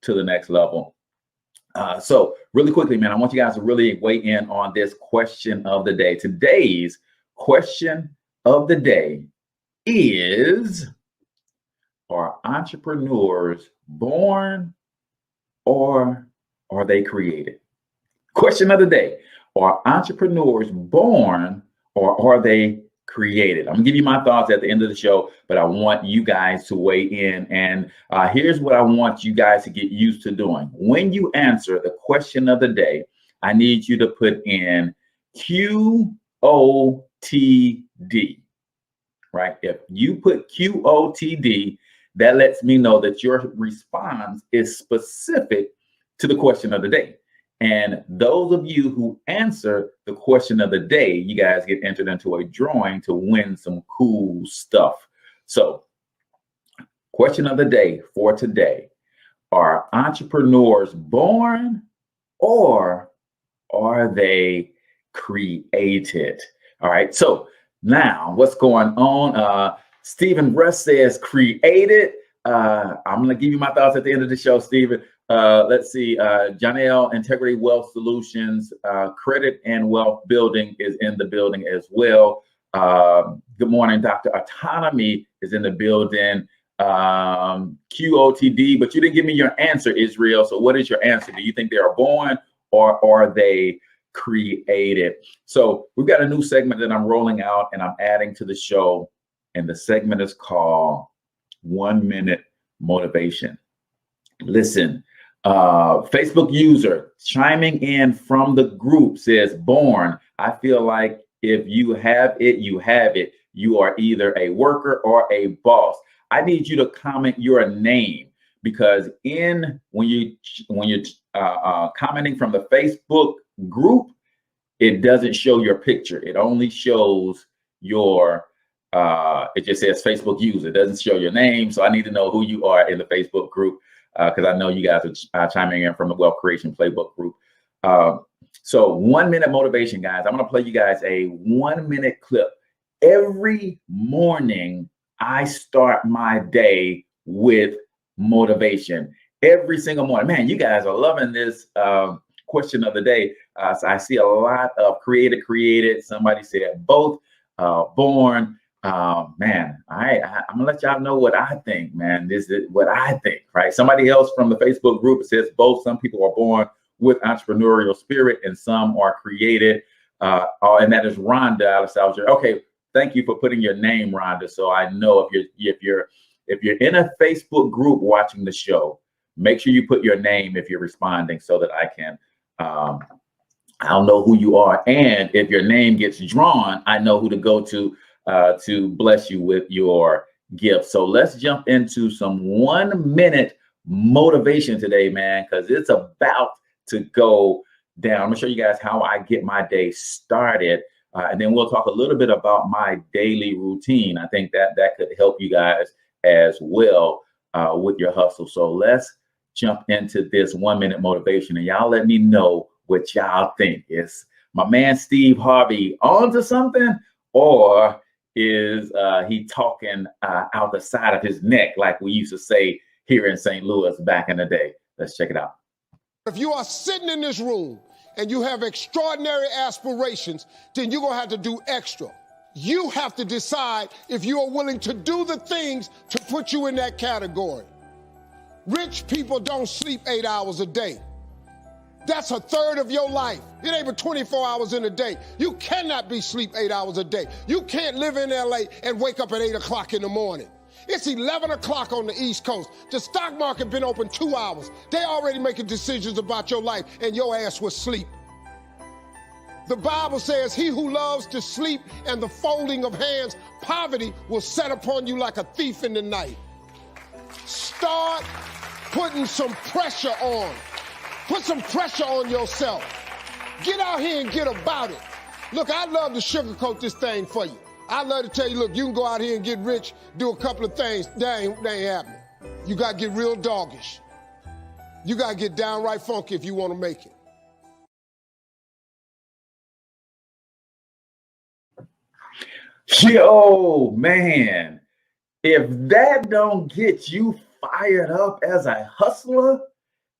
to the next level. So really quickly, man, I want you guys to really weigh in on this question of the day. Today's question of the day is, are entrepreneurs born or are they created? Question of the day, are entrepreneurs born or are they created? I'm gonna give you my thoughts at the end of the show, but I want you guys to weigh in. And here's what I want you guys to get used to doing. When you answer the question of the day, I need you to put in QOTD, right? If you put QOTD, that lets me know that your response is specific to the question of the day. And those of you who answer the question of the day, you guys get entered into a drawing to win some cool stuff. So, question of the day for today, are entrepreneurs born or are they created? All right. So now what's going on? Stephen Russ says created. I'm going to give you my thoughts at the end of the show, Stephen. Let's see. Janelle, Integrity Wealth Solutions, Credit and Wealth Building is in the building as well. Good morning, Dr. Autonomy is in the building. QOTD, but you didn't give me your answer, Israel. So what is your answer? Do you think they are born or are they created? So we've got a new segment that I'm rolling out and I'm adding to the show. And the segment is called 1 Minute Motivation. Listen, Facebook user chiming in from the group says, born. I feel like if you have it, you have it. You are either a worker or a boss. I need you to comment your name because when you're commenting from the Facebook group, it doesn't show your picture. It only shows your it just says Facebook user. It doesn't show your name. So I need to know who you are in the Facebook group because I know you guys are chiming in from the Wealth Creation Playbook group. So 1 minute motivation, guys. I'm going to play you guys a 1 minute clip. Every morning, I start my day with motivation. Every single morning. Man, you guys are loving this question of the day. So I see a lot of created. Somebody said both, born. Man, I'm gonna let y'all know what I think, man. This is what I think, right? Somebody else from the Facebook group says both. Some people are born with entrepreneurial spirit and some are created. And that is Rhonda out of South Jersey. Okay, thank you for putting your name, Rhonda. So I know if you're in a Facebook group watching the show, make sure you put your name if you're responding so that I can I'll know who you are. And if your name gets drawn, I know who to go to bless you with your gift. So let's jump into some 1 minute motivation today, man, because it's about to go down. I'm gonna show you guys how I get my day started. And then we'll talk a little bit about my daily routine. I think that could help you guys as well with your hustle. So let's jump into this 1 minute motivation and y'all let me know what y'all think. Is my man Steve Harvey onto something, or is he talking out the side of his neck like we used to say here in St. Louis back in the day? Let's check it out. If you are sitting in this room and you have extraordinary aspirations, then you're going to have to do extra. You have to decide if you are willing to do the things to put you in that category. Rich people don't sleep 8 hours a day. That's a third of your life. It ain't but 24 hours in a day. You cannot be sleep 8 hours a day. You can't live in LA and wake up at 8 o'clock in the morning. It's 11 o'clock on the East Coast. The stock market been open 2 hours. They already making decisions about your life and your ass was asleep. The Bible says, he who loves to sleep and the folding of hands, poverty will set upon you like a thief in the night. Start putting some pressure on. Put some pressure on yourself. Get out here and get about it. Look, I'd love to sugarcoat this thing for you. I'd love to tell you, look, you can go out here and get rich, do a couple of things. That ain't happening. You got to get real doggish. You got to get downright funky if you want to make it. Yo, man, if that don't get you fired up as a hustler,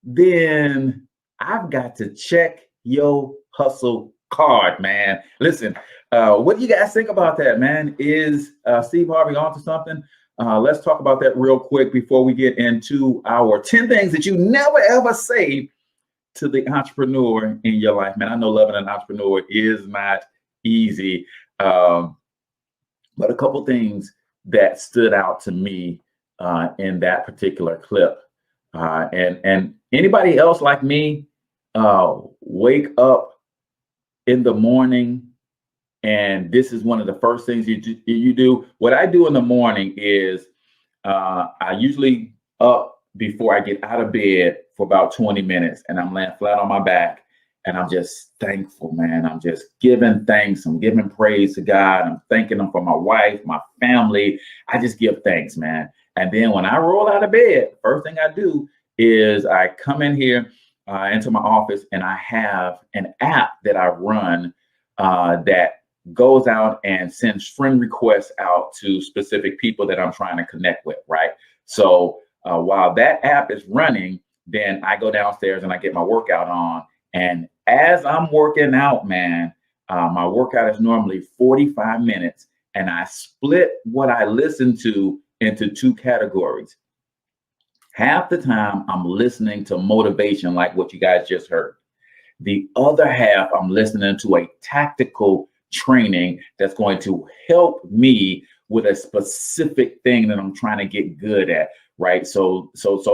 then I've got to check your hustle card, man. Listen, what do you guys think about that, man? Is Steve Harvey onto something? Let's talk about that real quick before we get into our 10 things that you never ever say to the entrepreneur in your life, man. I know loving an entrepreneur is not easy, but a couple things that stood out to me in that particular clip. And anybody else like me, wake up in the morning, and this is one of the first things you do. What I do in the morning is I usually up before I get out of bed for about 20 minutes, and I'm laying flat on my back, and I'm just thankful, man. I'm just giving thanks. I'm giving praise to God. I'm thanking Him for my wife, my family. I just give thanks, man. And then when I roll out of bed, first thing I do is I come in here into my office, and I have an app that I run that goes out and sends friend requests out to specific people that I'm trying to connect with, right? So while that app is running, then I go downstairs and I get my workout on. And as I'm working out, man, my workout is normally 45 minutes, and I split what I listen to into two categories. Half the time I'm listening to motivation, like what you guys just heard. The other half, I'm listening to a tactical training that's going to help me with a specific thing that I'm trying to get good at, right? So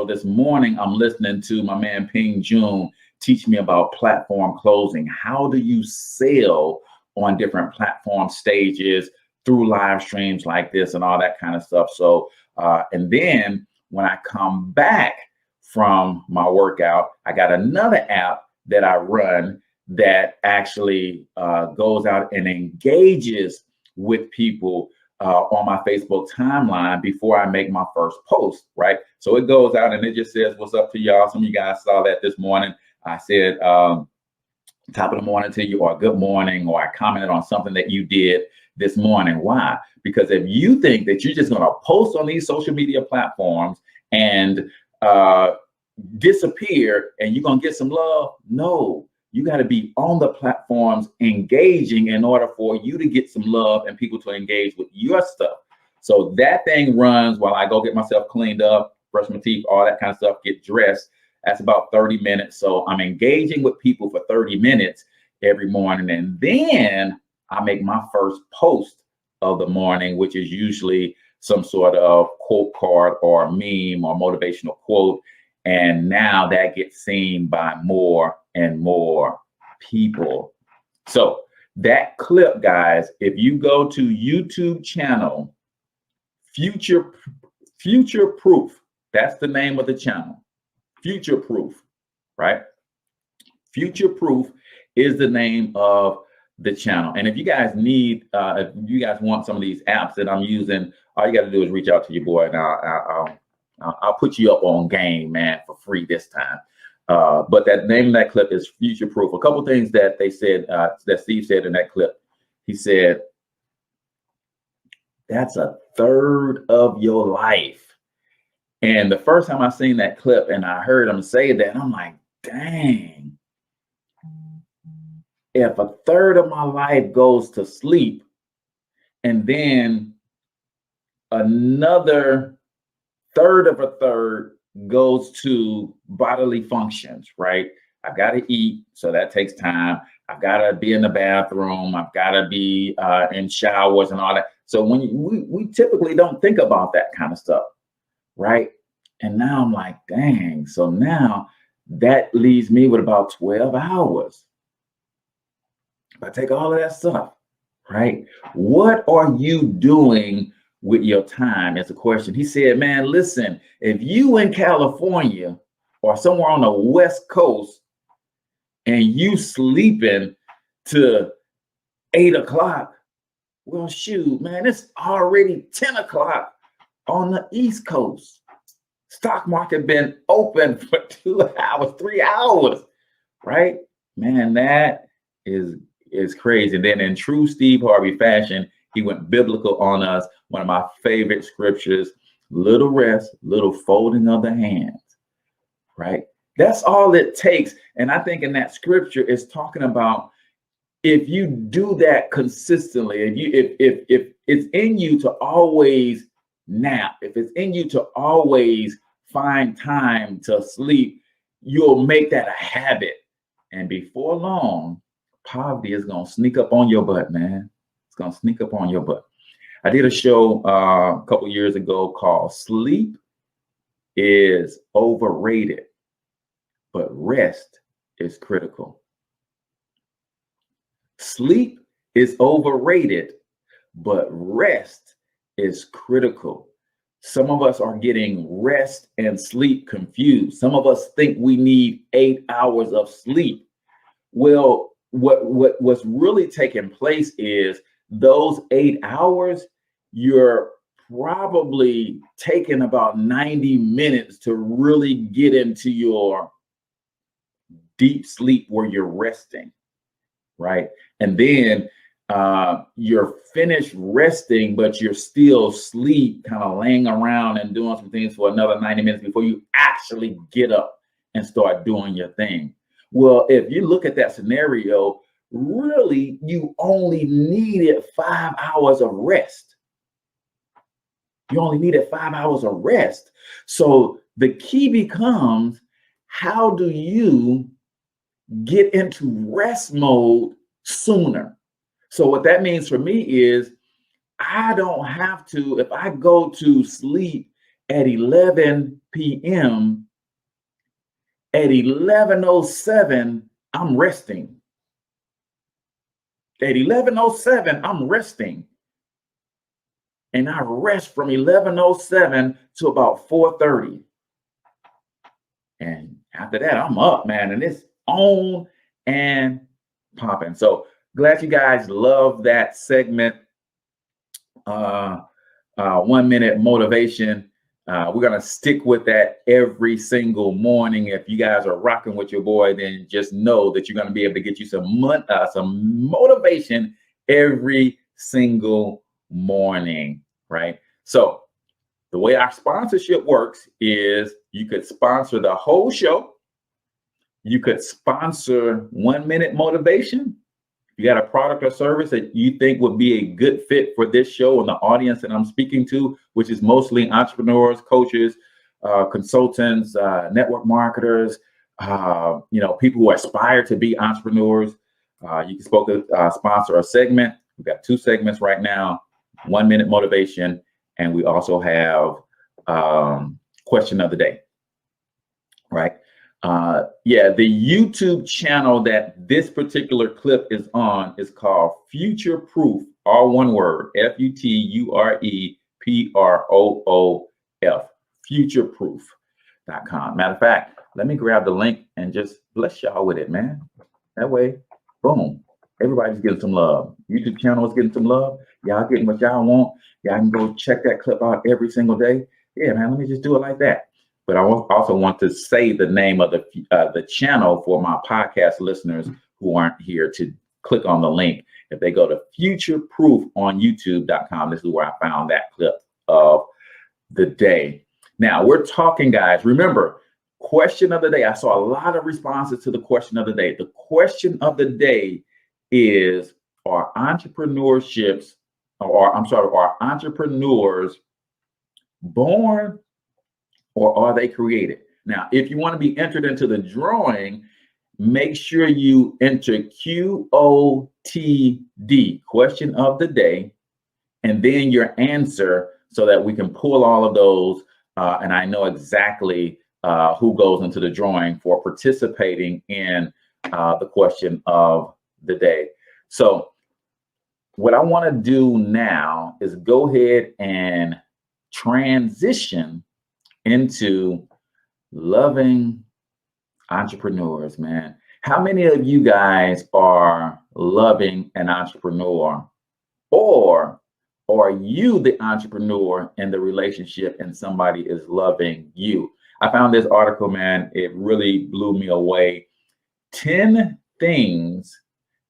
this morning I'm listening to my man Ping Jun teach me about platform closing. How do you sell on different platform stages through live streams like this and all that kind of stuff? So, and then when I come back from my workout, I got another app that I run that actually goes out and engages with people on my Facebook timeline before I make my first post, right? So it goes out and it just says, what's up to y'all? Some of you guys saw that this morning. I said, top of the morning to you, or good morning, or I commented on something that you did this morning. Why? Because if you think that you're just going to post on these social media platforms and disappear and you're going to get some love, no, you got to be on the platforms engaging in order for you to get some love and people to engage with your stuff. So that thing runs while I go get myself cleaned up, brush my teeth, all that kind of stuff, get dressed. That's about 30 minutes. So I'm engaging with people for 30 minutes every morning. And then I make my first post of the morning, which is usually some sort of quote card or meme or motivational quote. And now that gets seen by more and more people. So that clip, guys, if you go to YouTube channel, Future Proof, that's the name of the channel. Future Proof, right? Future Proof is the name of the channel. And if you guys need, if you guys want some of these apps that I'm using, all you got to do is reach out to your boy, and I'll put you up on game, man, for free this time. But that name of that clip is Future Proof. A couple things that they said, that Steve said in that clip. He said, that's a third of your life. And the first time I seen that clip and I heard him say that, I'm like, dang, if a third of my life goes to sleep and then another third of a third goes to bodily functions, right? I've got to eat, so that takes time. I've got to be in the bathroom. I've got to be in showers and all that. So when we typically don't think about that kind of stuff, right? And now I'm like, dang. So now that leaves me with about 12 hours. If I take all of that stuff, right? What are you doing with your time? Is the question. He said, man, listen, if you in California or somewhere on the West Coast and you sleeping to 8 o'clock, well, shoot, man, it's already 10 o'clock on the East Coast. Stock market been open for 2 hours, 3 hours, right? Man, that is crazy. And then in true Steve Harvey fashion, he went biblical on us. One of my favorite scriptures, little rest, little folding of the hands, right? That's all it takes. And I think in that scripture is talking about if you do that consistently, if it's in you to always nap, if it's in you to always find time to sleep, you'll make that a habit. And before long, poverty is gonna sneak up on your butt, man. It's gonna sneak up on your butt. I did a show a couple years ago called Sleep is Overrated, but Rest is Critical. Sleep is overrated, but rest is critical. Some of us are getting rest and sleep confused. Some of us think we need 8 hours of sleep. Well, what's really taking place is those 8 hours, you're probably taking about 90 minutes to really get into your deep sleep where you're resting, right? And then you're finished resting, but you're still asleep, kind of laying around and doing some things for another 90 minutes before you actually get up and start doing your thing. Well, if you look at that scenario, really, you only needed 5 hours of rest. You only needed 5 hours of rest. So the key becomes, how do you get into rest mode sooner? So what that means for me is I don't have to, if I go to sleep at 11 p.m., at 11:07, I'm resting. At 11:07, I'm resting. And I rest from 11:07 to about 4:30. And after that, I'm up, man, and it's on and popping. So glad you guys love that segment. 1 minute motivation. We're gonna stick with that every single morning. If you guys are rocking with your boy, then just know that you're gonna be able to get you some motivation every single morning, right? So the way our sponsorship works is you could sponsor the whole show. You could sponsor 1 minute motivation. You got a product or service that you think would be a good fit for this show and the audience that I'm speaking to, which is mostly entrepreneurs, coaches, consultants, network marketers, people who aspire to be entrepreneurs. You can sponsor a segment. We've got 2 segments right now, 1 minute motivation, and we also have question of the day, right? The YouTube channel that this particular clip is on is called Future Proof, all one word, FUTUREPROOF, futureproof.com. Matter of fact, let me grab the link and just bless y'all with it, man. That way, boom, everybody's getting some love. YouTube channel is getting some love. Y'all getting what y'all want. Y'all can go check that clip out every single day. Yeah, man, let me just do it like that. But I also want to say the name of the channel for my podcast listeners who aren't here to click on the link. If they go to Future Proof on YouTube.com, this is where I found that clip of the day. Now we're talking, guys. Remember, question of the day. I saw a lot of responses to the question of the day. The question of the day is: are entrepreneurs born, or are they created? Now, if you want to be entered into the drawing, make sure you enter QOTD, question of the day, and then your answer so that we can pull all of those and I know exactly who goes into the drawing for participating in the question of the day. So what I want to do now is go ahead and transition into loving entrepreneurs, man. How many of you guys are loving an entrepreneur, or are you the entrepreneur in the relationship and somebody is loving you? I found this article, man. It really blew me away. 10 things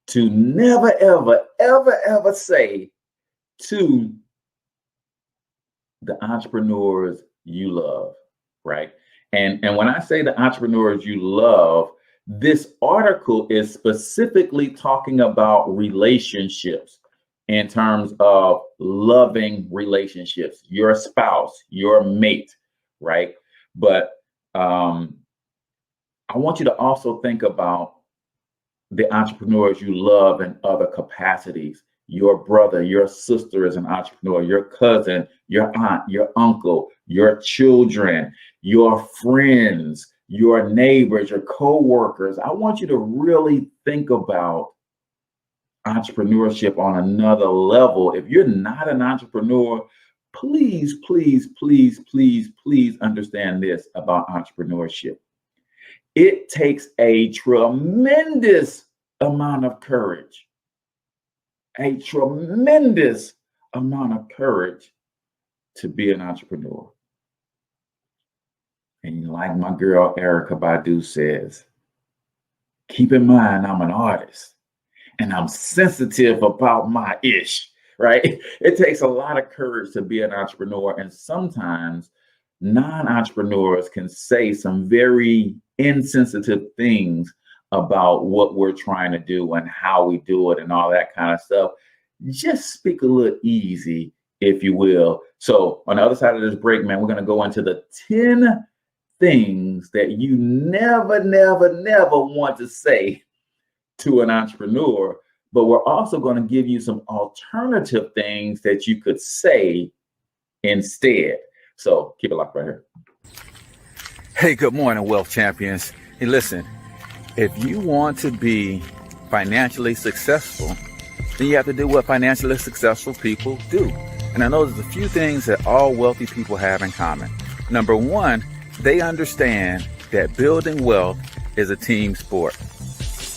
to never, ever, ever, ever say to the entrepreneurs you love, right? And when I say the entrepreneurs you love, this article is specifically talking about relationships in terms of loving relationships, your spouse, your mate, right? But I want you to also think about the entrepreneurs you love in other capacities. Your brother, your sister is an entrepreneur, your cousin, your aunt, your uncle, your children, your friends, your neighbors, your co-workers. I want you to really think about entrepreneurship on another level. If you're not an entrepreneur, please, please, please, please, please understand this about entrepreneurship. It takes a tremendous amount of courage, a tremendous amount of courage to be an entrepreneur. And like my girl Erica Badu says, keep in mind, I'm an artist and I'm sensitive about my ish, right? It takes a lot of courage to be an entrepreneur. And sometimes non-entrepreneurs can say some very insensitive things about what we're trying to do and how we do it and all that kind of stuff. Just speak a little easy, if you will. So on the other side of this break, man, we're going to go into the 10 things that you never, never, never want to say to an entrepreneur, but we're also going to give you some alternative things that you could say instead. So keep it locked right here. Hey, good morning, Wealth Champions. Hey, listen, if you want to be financially successful, then you have to do what financially successful people do. And I know there's a few things that all wealthy people have in common. Number one, they understand that building wealth is a team sport.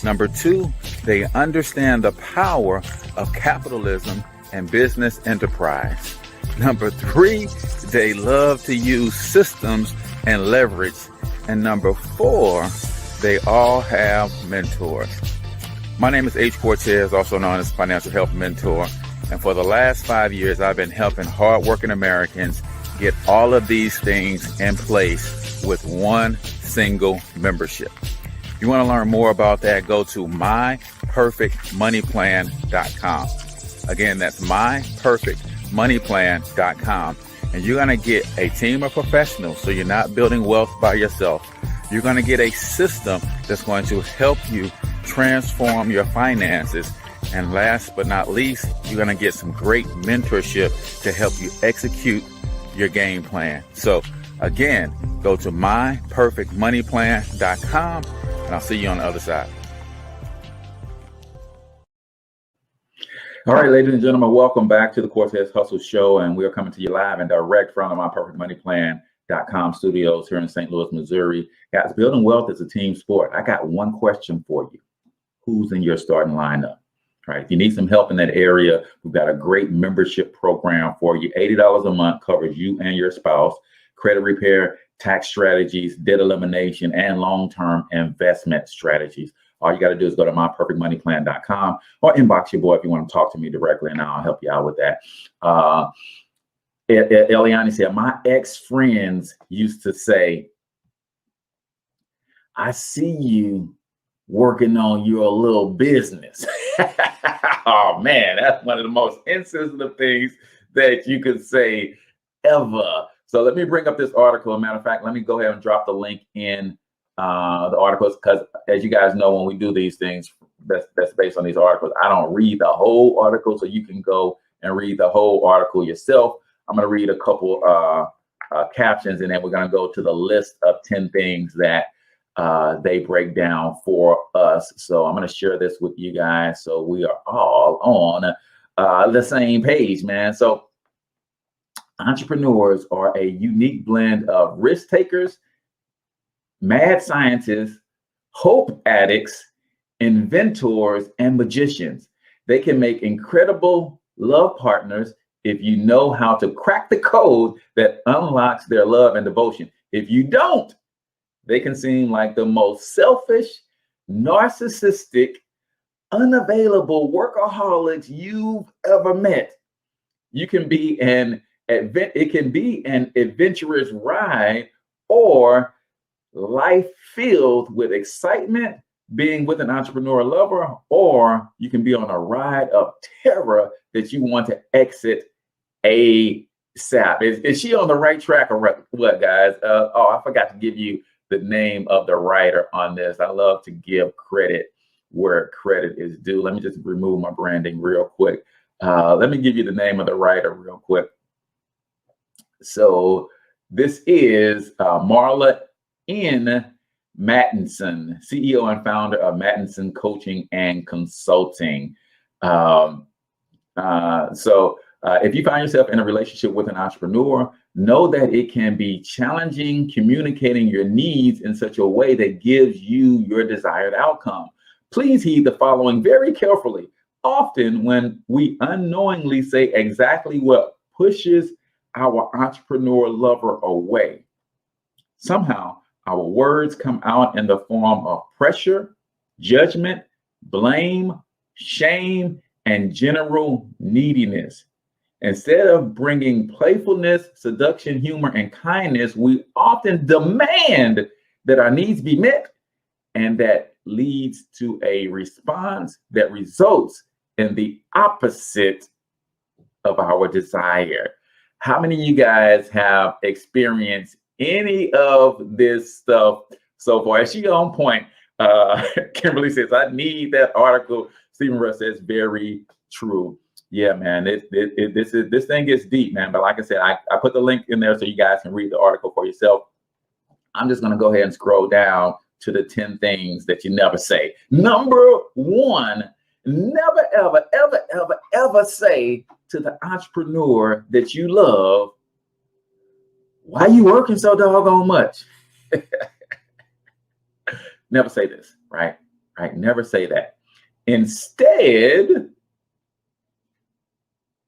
Number two, they understand the power of capitalism and business enterprise. Number three, they love to use systems and leverage. And number four, they all have mentors. My name is H. Cortez, also known as Financial Health Mentor. And for the last 5 years, I've been helping hardworking Americans get all of these things in place with one single membership. If you want to learn more about that, go to myperfectmoneyplan.com. Again, that's myperfectmoneyplan.com. And you're going to get a team of professionals, so you're not building wealth by yourself. You're going to get a system that's going to help you transform your finances. And last but not least, you're going to get some great mentorship to help you execute your game plan. So again, go to myperfectmoneyplan.com, and I'll see you on the other side. All right, ladies and gentlemen, welcome back to the Cortez Hustle Show, and we are coming to you live and direct from the myperfectmoneyplan.com studios here in St. Louis, Missouri. Guys, building wealth is a team sport. I got one question for you. Who's in your starting lineup? Right. If you need some help in that area, we've got a great membership program for you. $80 a month covers you and your spouse, credit repair, tax strategies, debt elimination, and long-term investment strategies. All you got to do is go to myperfectmoneyplan.com or inbox your boy if you want to talk to me directly, and I'll help you out with that. Eliani said, my ex-friends used to say, I see you working on your little business. Oh man, that's one of the most insensitive things that you could say ever. So let me bring up this article. As a matter of fact, let me go ahead and drop the link in the articles, because as you guys know, when we do these things that's based on these articles, I don't read the whole article, so you can go and read the whole article yourself. I'm going to read a couple captions, and then we're going to go to the list of 10 things that they break down for us. So I'm going to share this with you guys so we are all on the same page, man. So entrepreneurs are a unique blend of risk takers, mad scientists, hope addicts, inventors, and magicians. They can make incredible love partners if you know how to crack the code that unlocks their love and devotion. If you don't, they can seem like the most selfish, narcissistic, unavailable workaholics you've ever met. It can be an adventurous ride, or life filled with excitement, being with an entrepreneur lover, or you can be on a ride of terror that you want to exit ASAP. Is she on the right track or what, guys? I forgot to give you the name of the writer on this. I love to give credit where credit is due. Let me just remove my branding real quick. Let me give you the name of the writer real quick. So this is Marla N. Mattinson, CEO and founder of Mattinson Coaching and Consulting. If you find yourself in a relationship with an entrepreneur, know that it can be challenging communicating your needs in such a way that gives you your desired outcome. Please heed the following very carefully. Often when we unknowingly say exactly what pushes our entrepreneur lover away, somehow our words come out in the form of pressure, judgment, blame, shame, and general neediness. Instead of bringing playfulness, seduction, humor, and kindness, we often demand that our needs be met, and that leads to a response that results in the opposite of our desire. How many of you guys have experienced any of this stuff so far? Is she on point? Kimberly says, I need that article. Stephen Russ says, very true. Yeah, man, this thing gets deep, man. But like I said, I put the link in there so you guys can read the article for yourself. I'm just going to go ahead and scroll down to the 10 things that you never say. Number 1, never, ever, ever, ever, ever say to the entrepreneur that you love, why are you working so doggone much? Never say this, right? Right? Never say that. Instead,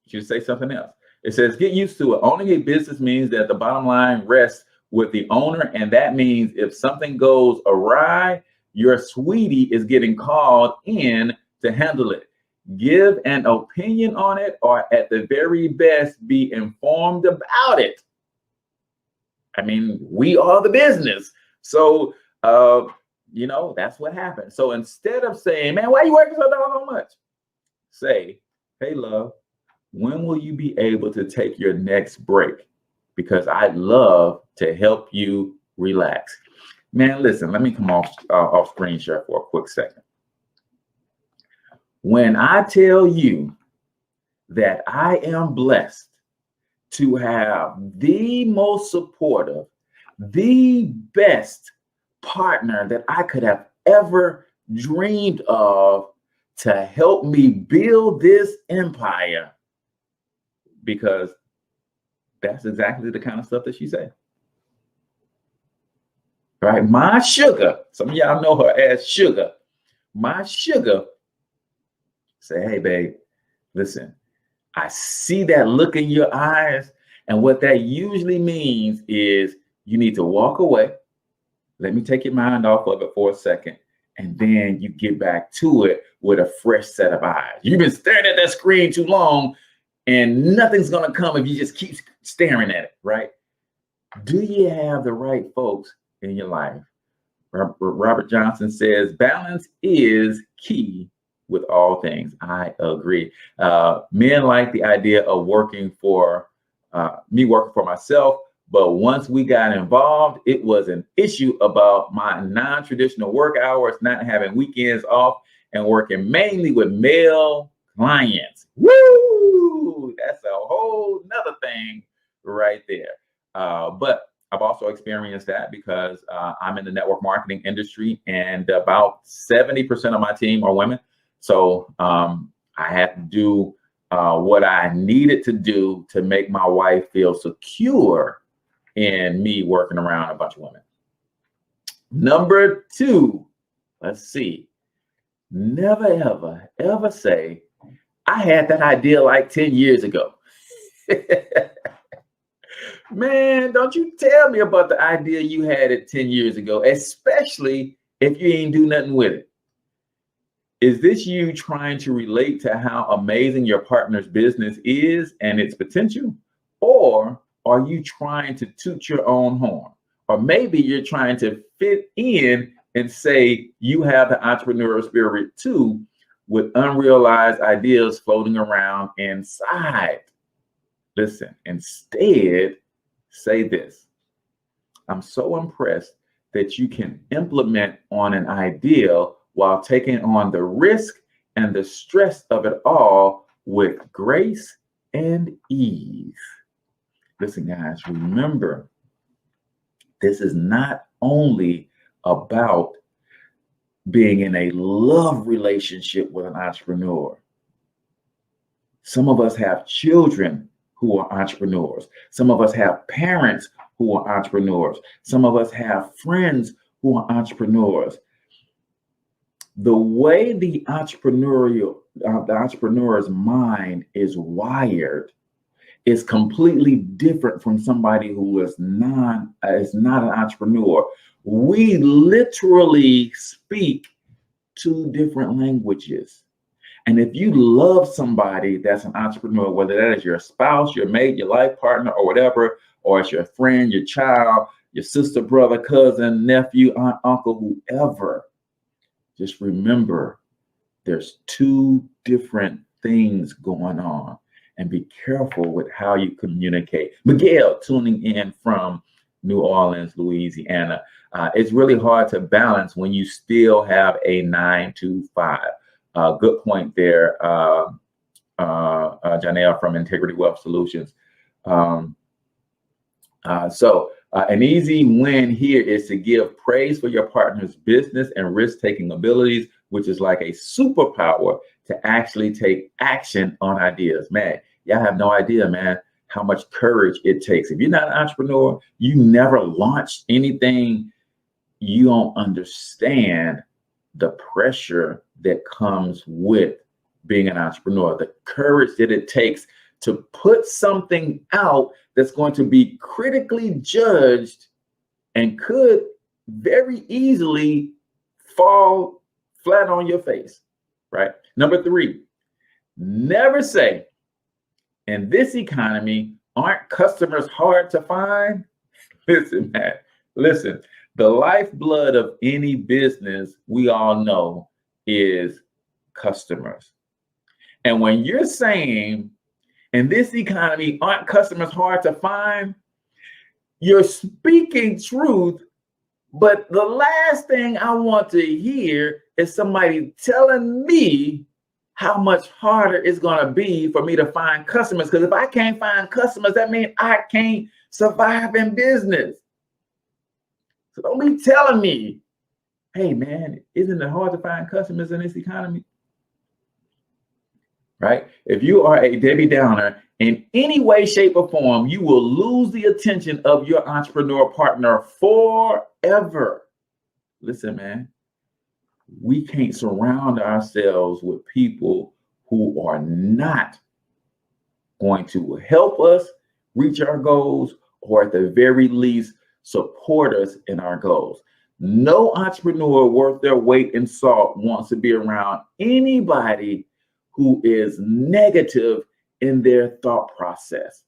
you say something else. It says, get used to it. Owning a business means that the bottom line rests with the owner. And that means if something goes awry, your sweetie is getting called in to handle it. Give an opinion on it, or at the very best, be informed about it. I mean, we are the business. So, that's what happened. So instead of saying, man, why are you working so doggone much? Say, hey, love, when will you be able to take your next break? Because I'd love to help you relax. Man, listen, let me come off screen share for a quick second. When I tell you that I am blessed to have the most supportive, the best partner that I could have ever dreamed of to help me build this empire, because that's exactly the kind of stuff that she said. Right? My sugar, some of y'all know her as Sugar. My sugar say, hey, babe, listen, I see that look in your eyes. And what that usually means is you need to walk away. Let me take your mind off of it for a second. And then you get back to it with a fresh set of eyes. You've been staring at that screen too long, and nothing's going to come if you just keep staring at it, right? Do you have the right folks in your life? Robert Johnson says, balance is key with all things. I agree. Men like the idea of working for myself, but once we got involved, it was an issue about my non-traditional work hours, not having weekends off, and working mainly with male clients. Woo! That's a whole nother thing right there. But I've also experienced that because I'm in the network marketing industry, and about 70% of my team are women. So I had to do what I needed to do to make my wife feel secure in me working around a bunch of women. Number 2, let's see. Never, ever, ever say, I had that idea like 10 years ago. Man, don't you tell me about the idea you had it 10 years ago, especially if you ain't do nothing with it. Is this you trying to relate to how amazing your partner's business is and its potential? Or are you trying to toot your own horn? Or maybe you're trying to fit in and say you have the entrepreneurial spirit too, with unrealized ideas floating around inside. Listen, instead, say this: I'm so impressed that you can implement on an idea while taking on the risk and the stress of it all with grace and ease. Listen, guys, remember, this is not only about being in a love relationship with an entrepreneur. Some of us have children who are entrepreneurs. Some of us have parents who are entrepreneurs. Some of us have friends who are entrepreneurs. The way the entrepreneur's mind is wired is completely different from somebody who is not an entrepreneur. We literally speak two different languages. And if you love somebody that's an entrepreneur, whether that is your spouse, your mate, your life partner, or whatever, or it's your friend, your child, your sister, brother, cousin, nephew, aunt, uncle, whoever, just remember there's two different things going on, and be careful with how you communicate. Miguel, tuning in from New Orleans, Louisiana. It's really hard to balance when you still have a 9 to 5. Good point there, Janelle from Integrity Wealth Solutions. An easy win here is to give praise for your partner's business and risk-taking abilities, which is like a superpower to actually take action on ideas. Man, y'all have no idea, man, how much courage it takes. If you're not an entrepreneur, you never launched anything, you don't understand the pressure that comes with being an entrepreneur, the courage that it takes to put something out that's going to be critically judged and could very easily fall flat on your face, right? Number 3, never say, in this economy, aren't customers hard to find? Listen, man, listen. The lifeblood of any business, we all know, is customers. And when you're saying, in this economy, aren't customers hard to find? You're speaking truth, but the last thing I want to hear is somebody telling me how much harder it's going to be for me to find customers. Because if I can't find customers, that means I can't survive in business. So don't be telling me, hey, man, isn't it hard to find customers in this economy? Right? If you are a Debbie Downer in any way, shape, or form, you will lose the attention of your entrepreneur partner forever. Listen, man, we can't surround ourselves with people who are not going to help us reach our goals, or at the very least, support us in our goals. No entrepreneur worth their weight in salt wants to be around anybody who is negative in their thought process.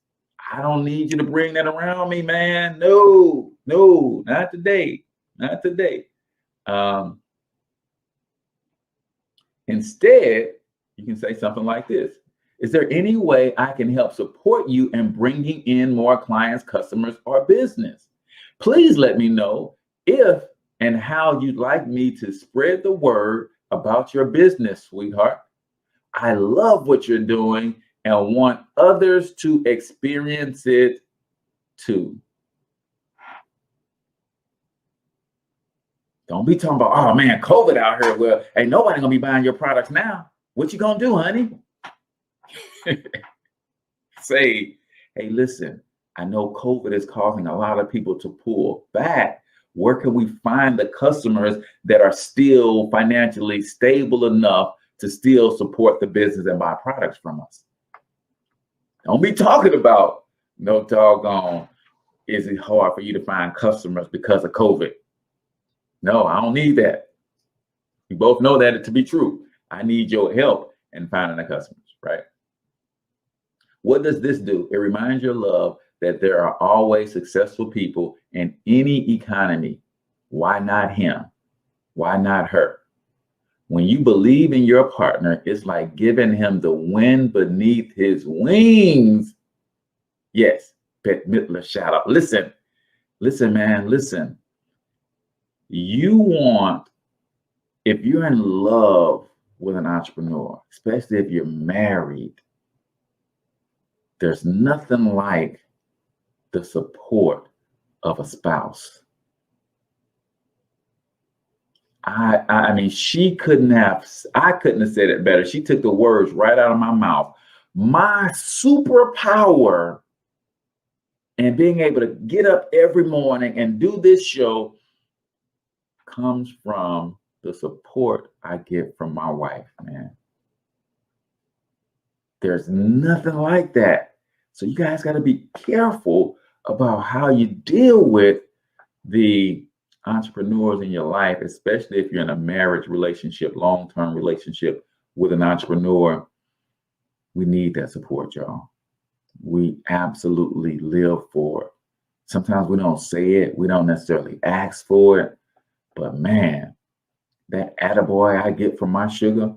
I don't need you to bring that around me, man. No, not today. Not today. Instead, you can say something like this: is there any way I can help support you in bringing in more clients, customers, or business? Please let me know if and how you'd like me to spread the word about your business, sweetheart. I love what you're doing and want others to experience it too. Don't be talking about, oh man, COVID out here. Well, ain't nobody gonna be buying your products now. What you gonna do, honey? Say, hey, listen, I know COVID is causing a lot of people to pull back. Where can we find the customers that are still financially stable enough to still support the business and buy products from us? Don't be talking about, no doggone, is it hard for you to find customers because of COVID? No, I don't need that. We both know that to be true. I need your help in finding the customers, right? What does this do? It reminds your love that there are always successful people in any economy. Why not him? Why not her? When you believe in your partner, it's like giving him the wind beneath his wings. Yes, Bette Midler, shout out. Listen, man, listen. You want, if you're in love with an entrepreneur, especially if you're married, there's nothing like the support of a spouse. I mean, I couldn't have said it better. She took the words right out of my mouth. My superpower and being able to get up every morning and do this show comes from the support I get from my wife, man. There's nothing like that. So you guys got to be careful about how you deal with the entrepreneurs in your life, especially if you're in a marriage relationship, long-term relationship with an entrepreneur. We need that support, y'all. We absolutely live for it. Sometimes we don't say it. We don't necessarily ask for it. But man, that attaboy I get from my sugar,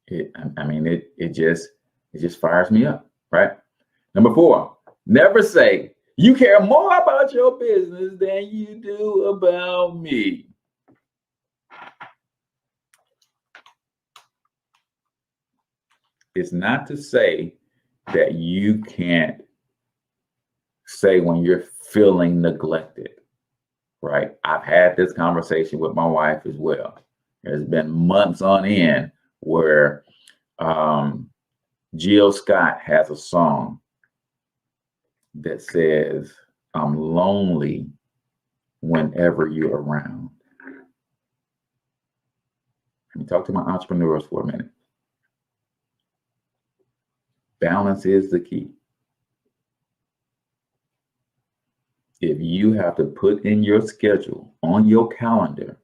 it just fires me up, right? Number 4, never say you care more about your business than you do about me. It's not to say that you can't say when you're feeling neglected, right? I've had this conversation with my wife as well. There's been months on end where Jill Scott has a song that says, I'm lonely whenever you're around. Let me talk to my entrepreneurs for a minute. Balance is the key. If you have to put in your schedule on your calendar,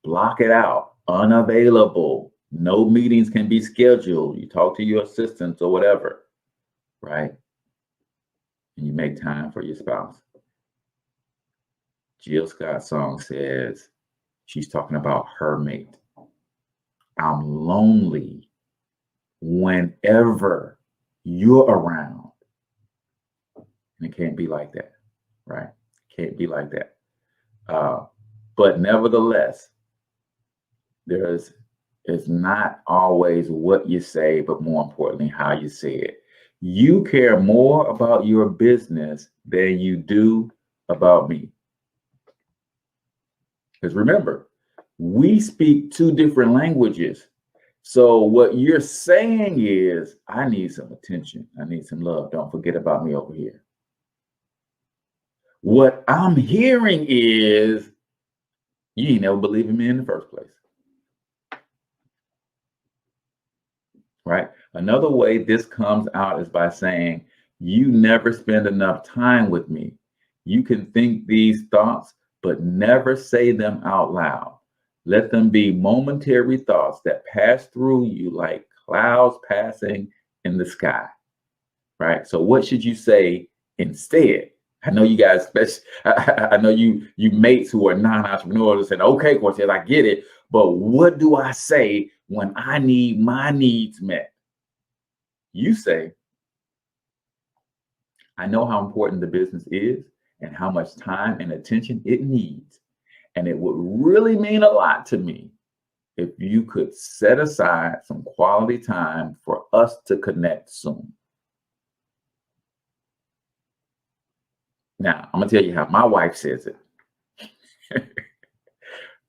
block it out, unavailable, no meetings can be scheduled. You talk to your assistants or whatever, right? And you make time for your spouse. Jill Scott's song says, she's talking about her mate. I'm lonely whenever you're around. And it can't be like that, right? It can't be like that. But nevertheless, it's not always what you say, but more importantly, how you say it. You care more about your business than you do about me. Because remember, we speak 2 different languages. So what you're saying is, I need some attention. I need some love. Don't forget about me over here. What I'm hearing is, you ain't never believed in me in the first place. Right? Another way this comes out is by saying, you never spend enough time with me. You can think these thoughts, but never say them out loud. Let them be momentary thoughts that pass through you like clouds passing in the sky. Right? So what should you say instead? I know you guys, I know you mates who are non-entrepreneurs and okay, Cortez, I get it. But what do I say when I need my needs met? You say, I know how important the business is and how much time and attention it needs. And it would really mean a lot to me if you could set aside some quality time for us to connect soon. Now, I'm going to tell you how my wife says it.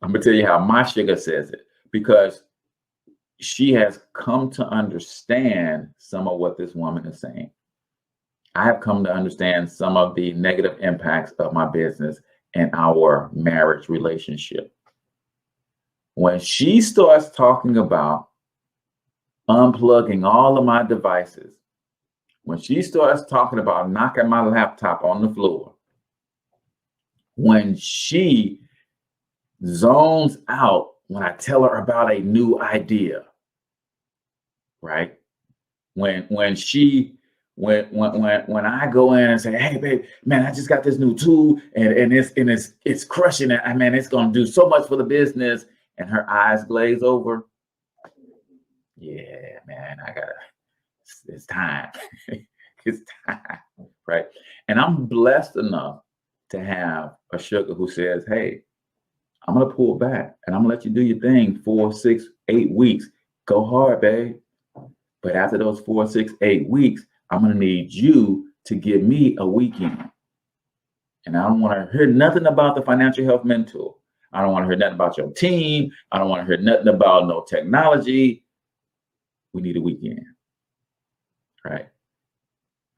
I'm going to tell you how my sugar says it, because she has come to understand some of what this woman is saying. I have come to understand some of the negative impacts of my business and our marriage relationship. When she starts talking about unplugging all of my devices, when she starts talking about knocking my laptop on the floor, when she zones out when I tell her about a new idea, right? When she when I go in and say, hey babe, man, I just got this new tool and it's crushing it. I mean, it's gonna do so much for the business, and her eyes glaze over. Yeah, man, it's time. It's time, right? And I'm blessed enough to have a sugar who says, hey, I'm gonna pull back and I'm gonna let you do your thing 4, 6, 8 weeks. Go hard, babe. But after those 4, 6, 8 weeks, I'm gonna need you to give me a weekend. And I don't want to hear nothing about the financial health mentor. I don't want to hear nothing about your team. I don't want to hear nothing about no technology. We need a weekend, right?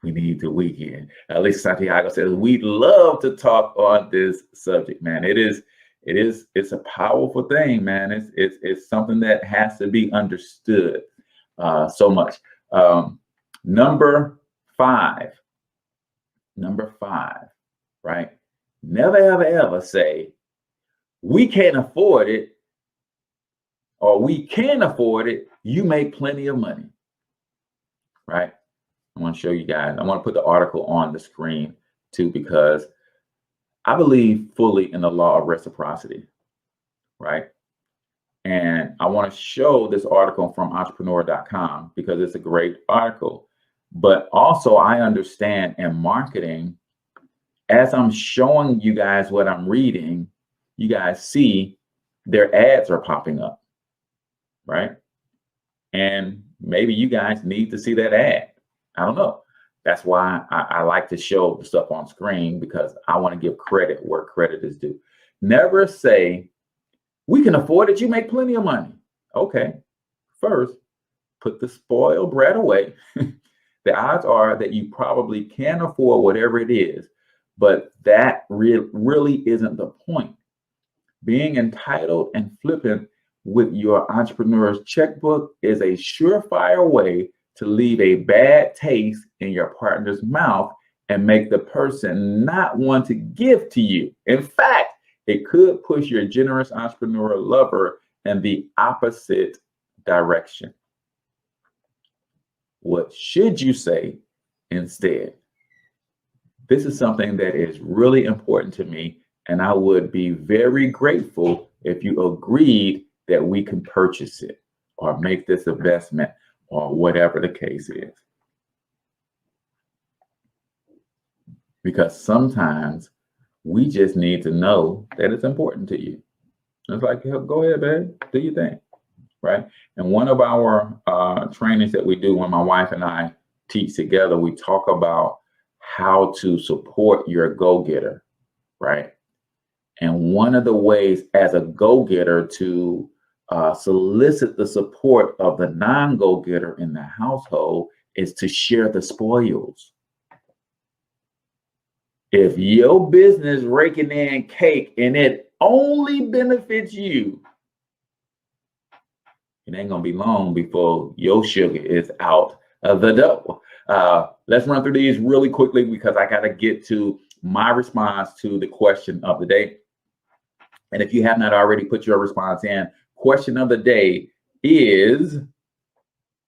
We need the weekend. At least Santiago says we'd love to talk on this subject, man. It's a powerful thing, man. It's something that has to be understood so much. Number five, right? Never, ever, ever say, we can't afford it, or we can afford it. You make plenty of money, right? I want to show you guys. I want to put the article on the screen too, because I believe fully in the law of reciprocity, right? And I want to show this article from entrepreneur.com because it's a great article. But also I understand in marketing, as I'm showing you guys what I'm reading, you guys see their ads are popping up, right? And maybe you guys need to see that ad. I don't know. That's why I like to show the stuff on screen, because I want to give credit where credit is due. Never say, we can afford it, you make plenty of money. Okay, first, put the spoiled brat away. The odds are that you probably can afford whatever it is, but that really isn't the point. Being entitled and flippant with your entrepreneur's checkbook is a surefire way to leave a bad taste in your partner's mouth and make the person not want to give to you. In fact, it could push your generous entrepreneur lover in the opposite direction. What should you say instead? This is something that is really important to me, and I would be very grateful if you agreed that we can purchase it or make this investment or whatever the case is. Because sometimes we just need to know that it's important to you. It's like, go ahead, babe, do your thing, right? And one of our trainings that we do when my wife and I teach together, we talk about how to support your go-getter, right? And one of the ways as a go-getter to solicit the support of the non-go-getter in the household is to share the spoils. If your business raking in cake and it only benefits you, it ain't gonna be long before your sugar is out of the dough. Let's run through these really quickly because I gotta get to my response to the question of the day. And if you have not already put your response in, question of the day is,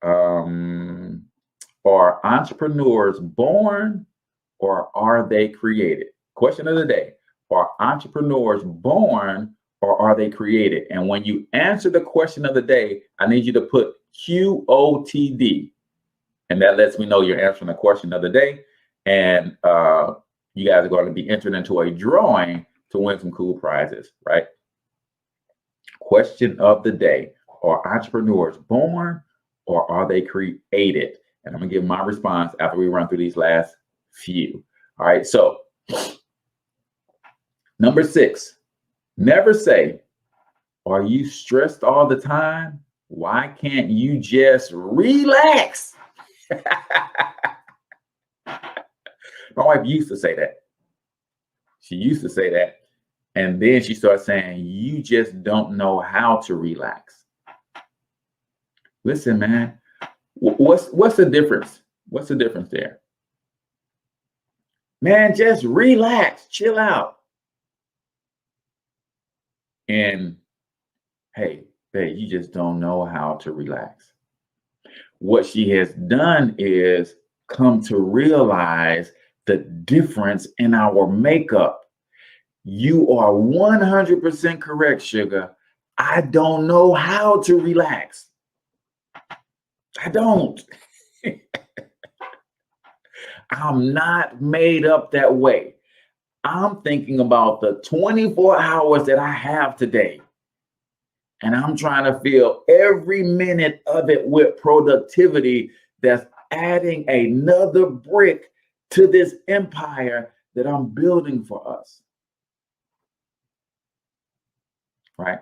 are entrepreneurs born or are they created? Question of the day, are entrepreneurs born or are they created? And when you answer the question of the day, I need you to put QOTD. And that lets me know you're answering the question of the day. And you guys are going to be entered into a drawing to win some cool prizes, right? Question of the day, are entrepreneurs born or are they created? And I'm gonna give my response after we run through these last few. All right, so number 6, never say, are you stressed all the time? Why can't you just relax? My wife used to say that. She used to say that. And then she started saying, you just don't know how to relax. Listen, man, what's the difference? What's the difference there? Man, just relax, chill out. And hey, babe, you just don't know how to relax. What she has done is come to realize the difference in our makeup. You are 100% correct, sugar. I don't know how to relax. I don't. I'm not made up that way. I'm thinking about the 24 hours that I have today. And I'm trying to fill every minute of it with productivity that's adding another brick to this empire that I'm building for us. Right?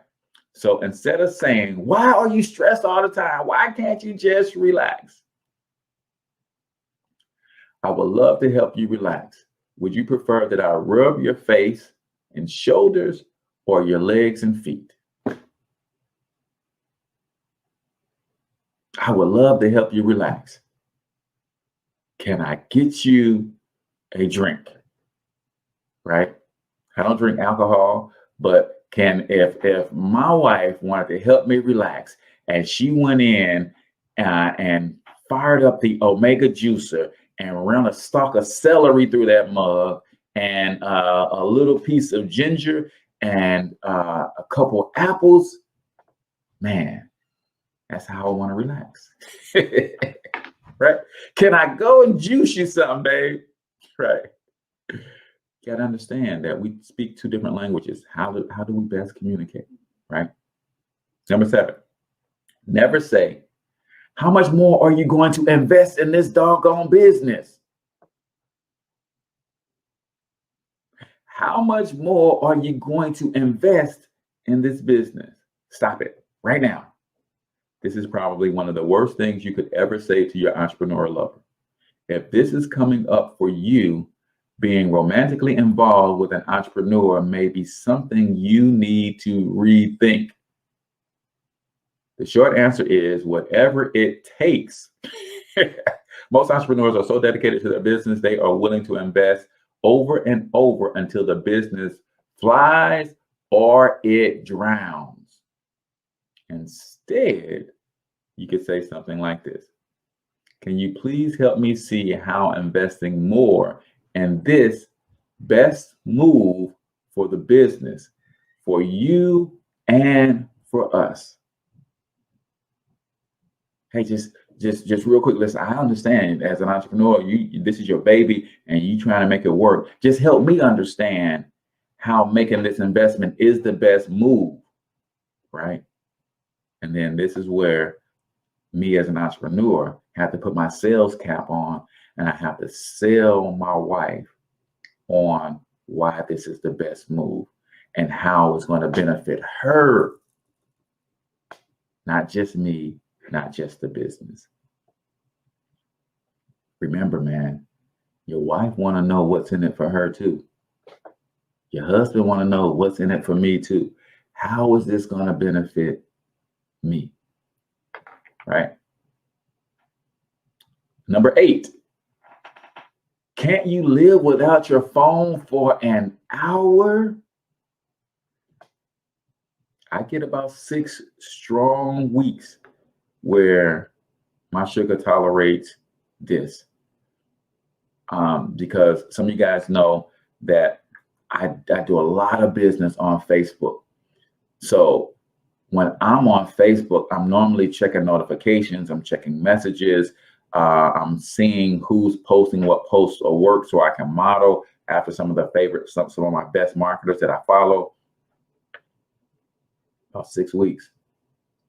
So instead of saying, why are you stressed all the time? Why can't you just relax? I would love to help you relax. Would you prefer that I rub your face and shoulders or your legs and feet? I would love to help you relax. Can I get you a drink? Right? I don't drink alcohol, but if my wife wanted to help me relax and she went in and fired up the Omega juicer and ran a stalk of celery through that mug and a little piece of ginger and a couple apples, man, that's how I want to relax. Right? Can I go and juice you something, babe? Right. You got to understand that we speak two different languages. How do we best communicate? Right? Number 7, never say, how much more are you going to invest in this doggone business? How much more are you going to invest in this business? Stop it right now. This is probably one of the worst things you could ever say to your entrepreneur lover. If this is coming up for you, being romantically involved with an entrepreneur may be something you need to rethink. The short answer is whatever it takes. Most entrepreneurs are so dedicated to their business, they are willing to invest over and over until the business flies or it drowns. Instead, you could say something like this. Can you please help me see how investing more in this best move for the business, for you and for us? Hey, just real quick, listen, I understand as an entrepreneur, this is your baby and you trying to make it work. Just help me understand how making this investment is the best move, right? And then this is where me as an entrepreneur have to put my sales cap on and I have to sell my wife on why this is the best move and how it's going to benefit her, not just me, not just the business. Remember, man, your wife want to know what's in it for her too. Your husband want to know what's in it for me too. How is this going to benefit me? Right? Number 8, can't you live without your phone for an hour? I get about 6 strong weeks where my sugar tolerates this. Because some of you guys know that I do a lot of business on Facebook. So when I'm on Facebook, I'm normally checking notifications, I'm checking messages, I'm seeing who's posting what posts or work so I can model after some of my best marketers that I follow. About 6 weeks.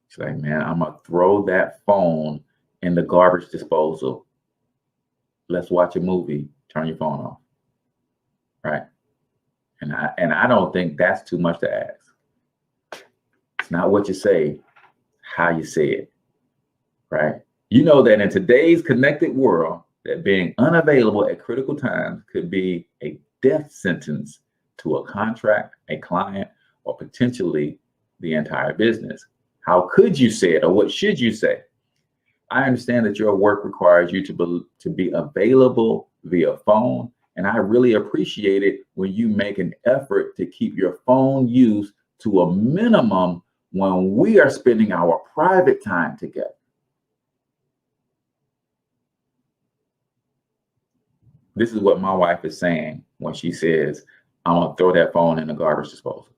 It's like, man, I'm gonna throw that phone in the garbage disposal. Let's watch a movie. Turn your phone off. Right? And I don't think that's too much to ask. It's not what you say, how you say it. Right? You know that in today's connected world, that being unavailable at critical times could be a death sentence to a contract, a client, or potentially the entire business. How could you say it, or what should you say? I understand that your work requires you to be available via phone, and I really appreciate it when you make an effort to keep your phone use to a minimum when we are spending our private time together. This is what my wife is saying when she says, I'm going to throw that phone in the garbage disposal.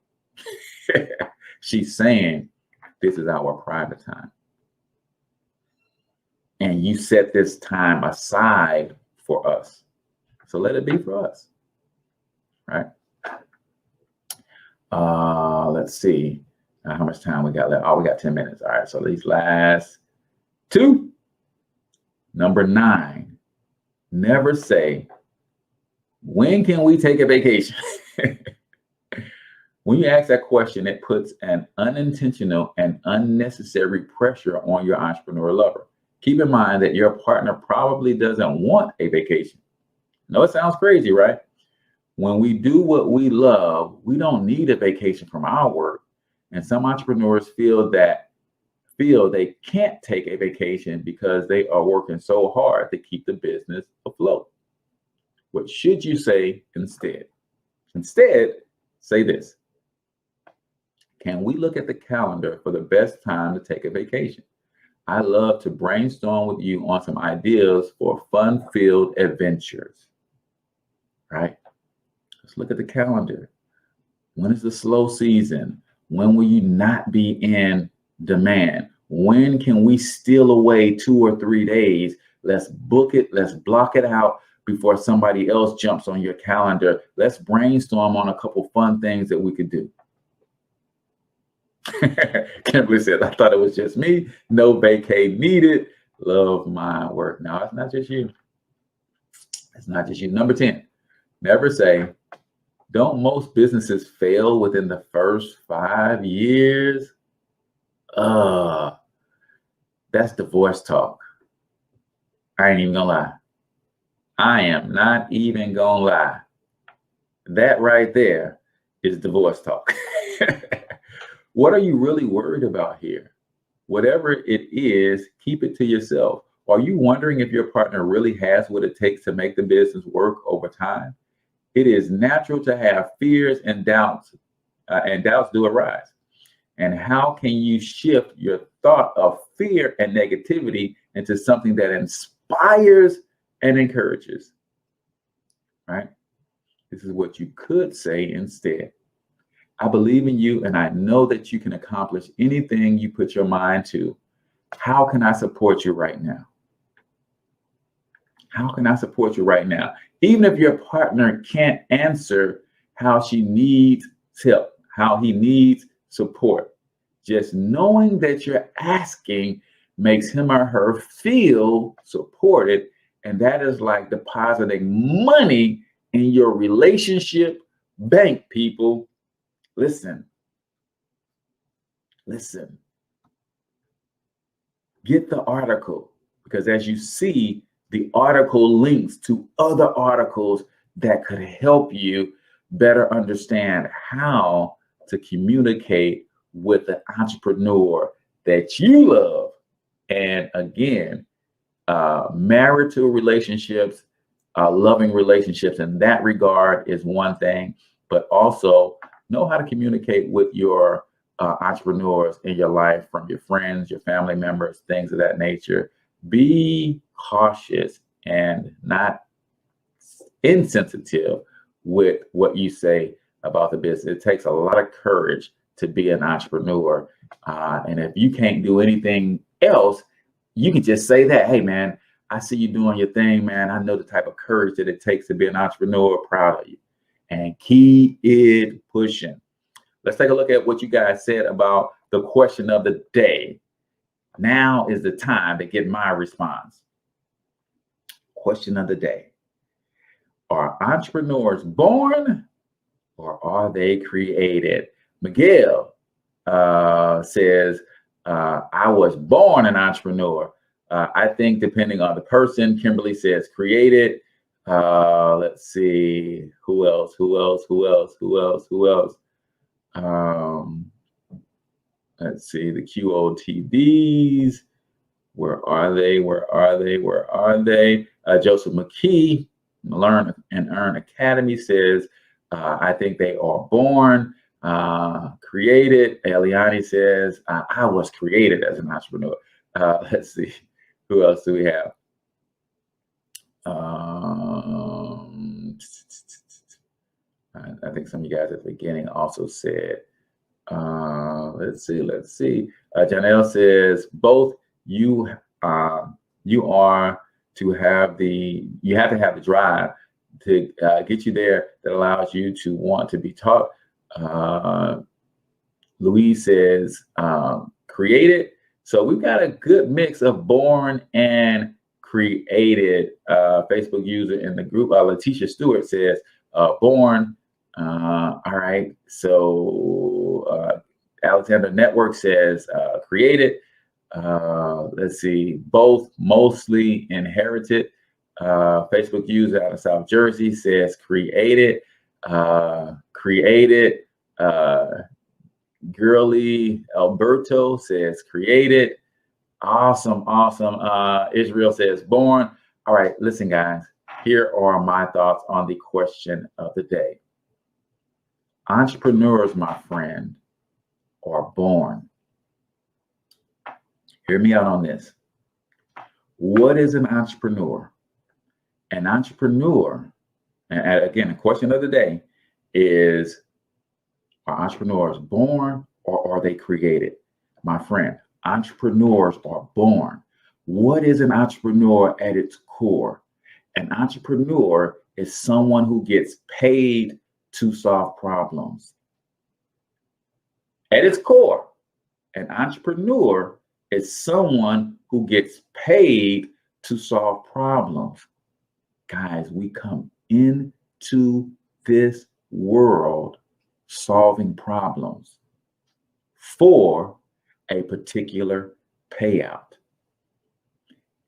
She's saying, this is our private time. And you set this time aside for us. So let it be for us. Right? Let's see how much time we got left. Oh, we got 10 minutes. All right. So these last two. Number 9, never say, when can we take a vacation? When you ask that question, it puts an unintentional and unnecessary pressure on your entrepreneur lover. Keep in mind that your partner probably doesn't want a vacation. No, it sounds crazy, right? When we do what we love, we don't need a vacation from our work. And some entrepreneurs feel they can't take a vacation because they are working so hard to keep the business afloat. What should you say instead? Instead, say this. Can we look at the calendar for the best time to take a vacation? I love to brainstorm with you on some ideas for fun-filled adventures. Right? Let's look at the calendar. When is the slow season? When will you not be in demand? When can we steal away 2 or 3 days? Let's book it. Let's block it out before somebody else jumps on your calendar. Let's brainstorm on a couple fun things that we could do. Kimberly says, I thought it was just me. No vacay needed. Love my work. No, it's not just you. It's not just you. Number 10, never say, don't most businesses fail within the first 5 years? That's divorce talk. I ain't even gonna lie. I am not even gonna lie. That right there is divorce talk. What are you really worried about here? Whatever it is, keep it to yourself. Are you wondering if your partner really has what it takes to make the business work over time? It is natural to have fears and doubts do arise. And how can you shift your thought of fear and negativity into something that inspires and encourages? Right? This is what you could say instead. I believe in you and I know that you can accomplish anything you put your mind to. How can I support you right now? How can I support you right now? Even if your partner can't answer how she needs help, how he needs support, just knowing that you're asking makes him or her feel supported. And that is like depositing money in your relationship bank, people. Listen. Get the article, because as you see, the article links to other articles that could help you better understand how to communicate with the entrepreneur that you love. And again, marital relationships, loving relationships in that regard is one thing, but also know how to communicate with your entrepreneurs in your life, from your friends, your family members, things of that nature. Be cautious and not insensitive with what you say about the business. It takes a lot of courage to be an entrepreneur. And if you can't do anything else, you can just say that, hey, man, I see you doing your thing, man. I know the type of courage that it takes to be an entrepreneur. Proud of you. And keep it pushing. Let's take a look at what you guys said about the question of the day. Now is the time to get my response. Question of the day. Are entrepreneurs born or are they created? Miguel says, I was born an entrepreneur. I think depending on the person. Kimberly says created. Let's see. Who else? Let's see, the QOTDs. Where are they? Joseph McKee, Learn and Earn Academy says, I think they are born, created. Eliani says, I was created as an entrepreneur. Let's see, who else do we have? I think some of you guys at the beginning also said, let's see. Janelle says both. You are to have you have to have the drive to get you there that allows you to want to be taught. Louise says created. So we've got a good mix of born and created. Facebook user in the group, Letitia Stewart says born. All right. So Alexander Network says created. Let's see, both, mostly, inherited. Facebook user out of South Jersey says created. Girly Alberto says created. Awesome. Israel says born. All right, listen, guys, here are my thoughts on the question of the day. Entrepreneurs, my friend, are born. Hear me out on this. What is an entrepreneur? An entrepreneur, and again, the question of the day is, are entrepreneurs born or are they created? My friend, entrepreneurs are born. What is an entrepreneur at its core? An entrepreneur is someone who gets paid to solve problems. At its core, an entrepreneur is someone who gets paid to solve problems. Guys, we come into this world solving problems for a particular payout.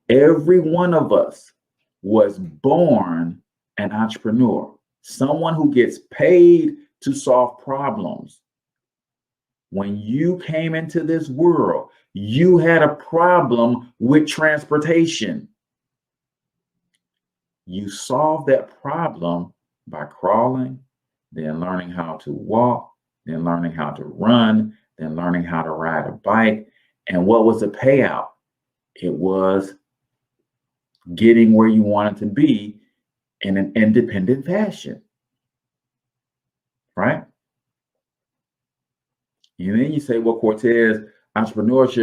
Every one of us was born an entrepreneur, someone who gets paid to solve problems. When you came into this world, you had a problem with transportation. You solved that problem by crawling, then learning how to walk, then learning how to run, then learning how to ride a bike. And what was the payout? It was getting where you wanted to be in an independent fashion, right? And then you say, well, Cortez, entrepreneurs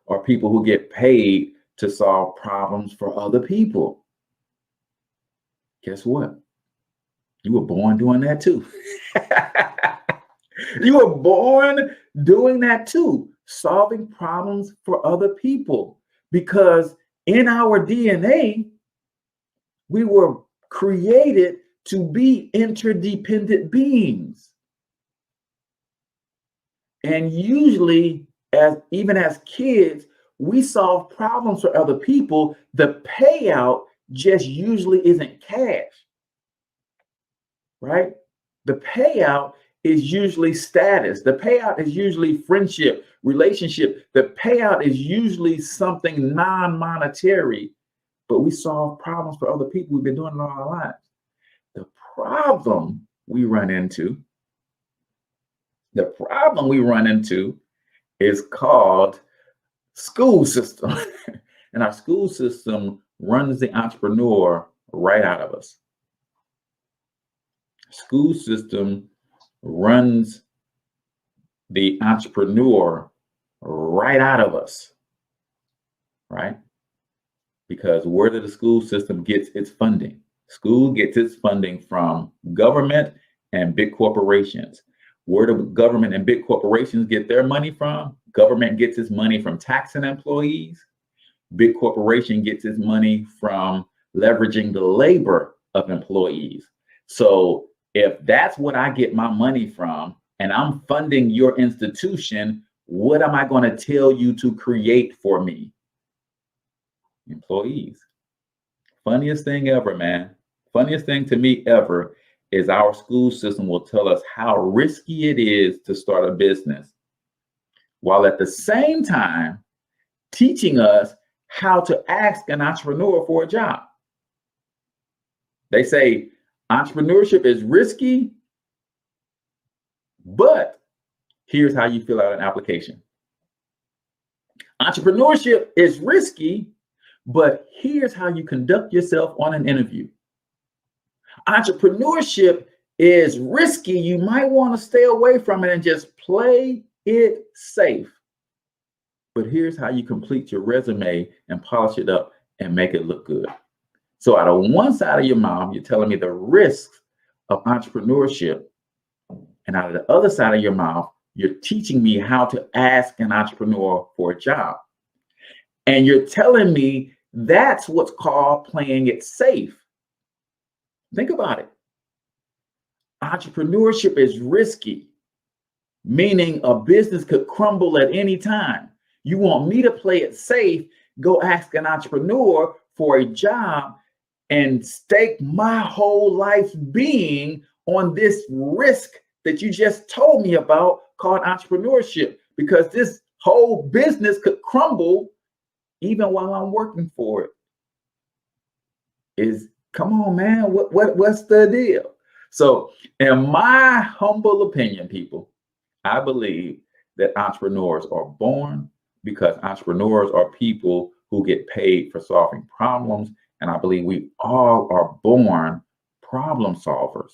are people who get paid to solve problems for other people. Guess what? You were born doing that too. You were born doing that too, solving problems for other people. Because in our DNA, we were created to be interdependent beings. And usually, even as kids, we solve problems for other people. The payout just usually isn't cash, right? The payout is usually status. The payout is usually friendship, relationship. The payout is usually something non-monetary, but we solve problems for other people. We've been doing it all our lives. The problem we run into is called school system. And our school system runs the entrepreneur right out of us. School system runs the entrepreneur right out of us, right? Because where did the school system get its funding? School gets its funding from government and big corporations. Where do government and big corporations get their money from? Government gets its money from taxing employees. Big corporation gets its money from leveraging the labor of employees. So if that's what I get my money from, and I'm funding your institution, what am I going to tell you to create for me? Employees. Funniest thing ever, man. Funniest thing to me ever is our school system will tell us how risky it is to start a business, while at the same time teaching us how to ask an entrepreneur for a job. They say entrepreneurship is risky, but here's how you fill out an application. Entrepreneurship is risky, but here's how you conduct yourself on an interview. Entrepreneurship is risky, you might want to stay away from it and just play it safe. But here's how you complete your resume and polish it up and make it look good. So out of one side of your mouth, you're telling me the risks of entrepreneurship. And out of the other side of your mouth, you're teaching me how to ask an entrepreneur for a job. And you're telling me that's what's called playing it safe. Think about it. Entrepreneurship is risky, meaning a business could crumble at any time. You want me to play it safe, go ask an entrepreneur for a job and stake my whole life's being on this risk that you just told me about called entrepreneurship, because this whole business could crumble even while I'm working for it. Come on, man, what's the deal? So in my humble opinion, people, I believe that entrepreneurs are born because entrepreneurs are people who get paid for solving problems. And I believe we all are born problem solvers.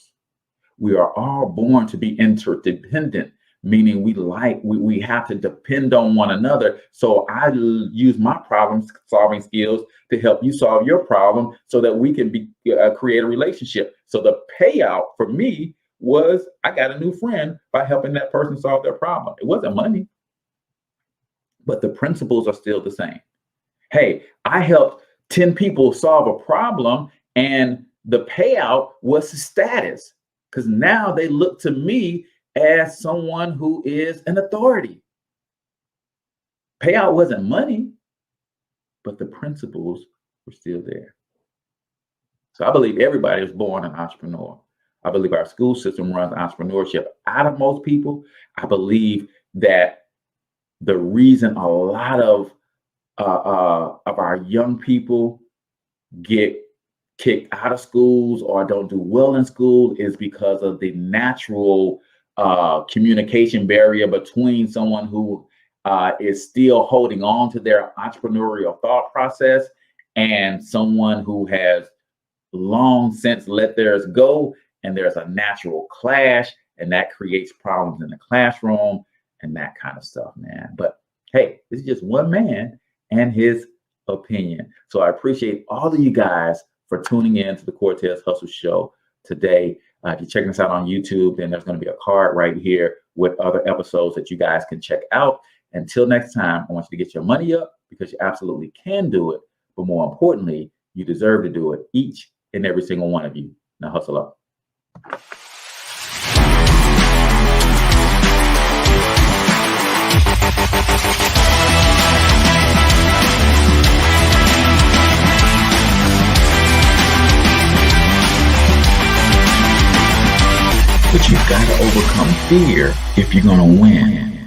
We are all born to be interdependent, meaning we have to depend on one another. So I use my problem solving skills to help you solve your problem so that we can create a relationship. So the payout for me was I got a new friend by helping that person solve their problem. It wasn't money, but the principles are still the same. Hey, I helped 10 people solve a problem, and the payout was status, because now they look to me as someone who is an authority. Payout wasn't money, but the principles were still there. So I believe everybody is born an entrepreneur. I believe our school system runs entrepreneurship out of most people. I believe that the reason a lot of our young people get kicked out of schools or don't do well in school is because of the natural communication barrier between someone who is still holding on to their entrepreneurial thought process and someone who has long since let theirs go, and there's a natural clash, and that creates problems in the classroom and that kind of stuff, man. But hey, this is just one man and his opinion. So I appreciate all of you guys for tuning in to the Cortez Hustle Show today. If you're checking us out on YouTube, then there's going to be a card right here with other episodes that you guys can check out. Until next time, I want you to get your money up, because you absolutely can do it. But more importantly, you deserve to do it, each and every single one of you. Now hustle up. But you've got to overcome fear if you're going to win.